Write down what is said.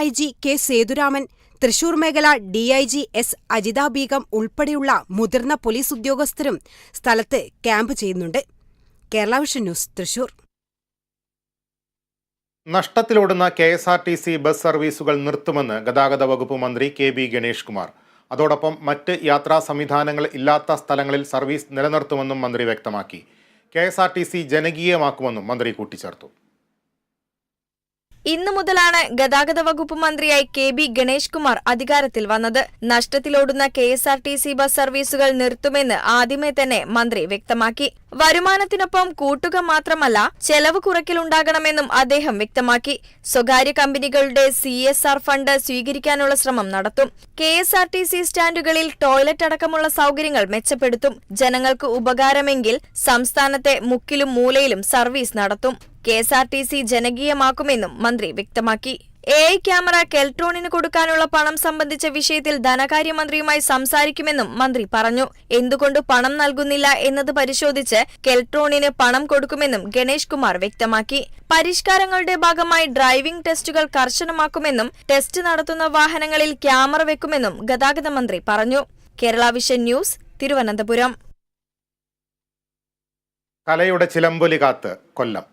IG K Sethuraman, Thrissur മേഖല DIG S Ajitha Begum ഉൾപ്പെടെയുള്ള മുതിർന്ന പോലീസ് ഉദ്യോഗസ്ഥരും സ്ഥലത്ത് ക്യാമ്പ് ചെയ്യുന്നുണ്ട്. Kerala Vision News, Thrissur. നഷ്ടത്തിലോടുന്ന KSRTC ബസ് സർവീസുകൾ നിർത്തുമെന്ന് ഗതാഗത വകുപ്പ് മന്ത്രി KB ഗണേഷ് കുമാർ. അതോടൊപ്പം മറ്റ് യാത്രാ സംവിധാനങ്ങൾ ഇല്ലാത്ത സ്ഥലങ്ങളിൽ സർവീസ് നിലനിർത്തുമെന്നും മന്ത്രി വ്യക്തമാക്കി. KSRTC ജനകീയമാക്കുമെന്നും മന്ത്രി കൂട്ടിച്ചേർത്തു. ഇന്നു മുതലാണ് ഗതാഗത വകുപ്പ് മന്ത്രിയായി KB ഗണേഷ് കുമാർ അധികാരത്തിൽ വന്നത്. നഷ്ടത്തിലോടുന്ന KSRTC ബസ് സർവീസുകൾ നിർത്തുമെന്ന് ആദ്യമേ തന്നെ മന്ത്രി വ്യക്തമാക്കി. വരുമാനത്തിനൊപ്പം കൂട്ടുക മാത്രമല്ല, ചെലവ് കുറയ്ക്കലുണ്ടാകണമെന്നും അദ്ദേഹം വ്യക്തമാക്കി. സ്വകാര്യ കമ്പനികളുടെ CSR ഫണ്ട് സ്വീകരിക്കാനുള്ള ശ്രമം നടത്തും. KSRTC സ്റ്റാൻഡുകളിൽ ടോയ്ലറ്റ് അടക്കമുള്ള സൗകര്യങ്ങൾ മെച്ചപ്പെടുത്തും. ജനങ്ങൾക്ക് ഉപകാരമെങ്കിൽ സംസ്ഥാനത്തെ മുക്കിലും മൂലയിലും സർവീസ് നടത്തും. KSRTC ജനകീയമാക്കുമെന്നും മന്ത്രി വ്യക്തമാക്കി. AI ക്യാമറ കെൽട്രോണിന് കൊടുക്കാനുള്ള പണം സംബന്ധിച്ച വിഷയത്തിൽ ധനകാര്യമന്ത്രിയുമായി സംസാരിക്കുമെന്നും മന്ത്രി പറഞ്ഞു. എന്തുകൊണ്ട് പണം നൽകുന്നില്ല എന്നത് പരിശോധിച്ച് കെൽട്രോണിന് പണം കൊടുക്കുമെന്നും ഗണേഷ് കുമാർ വ്യക്തമാക്കി. പരിഷ്കാരങ്ങളുടെ ഭാഗമായി ഡ്രൈവിംഗ് ടെസ്റ്റുകൾ കർശനമാക്കുമെന്നും ടെസ്റ്റ് നടത്തുന്ന വാഹനങ്ങളിൽ ക്യാമറ വെക്കുമെന്നും ഗതാഗത മന്ത്രി പറഞ്ഞു. Kerala Vision news, Thiruvananthapuram. കലയുടെ ചിലമ്പൊലി കാത്ത് കൊല്ലം.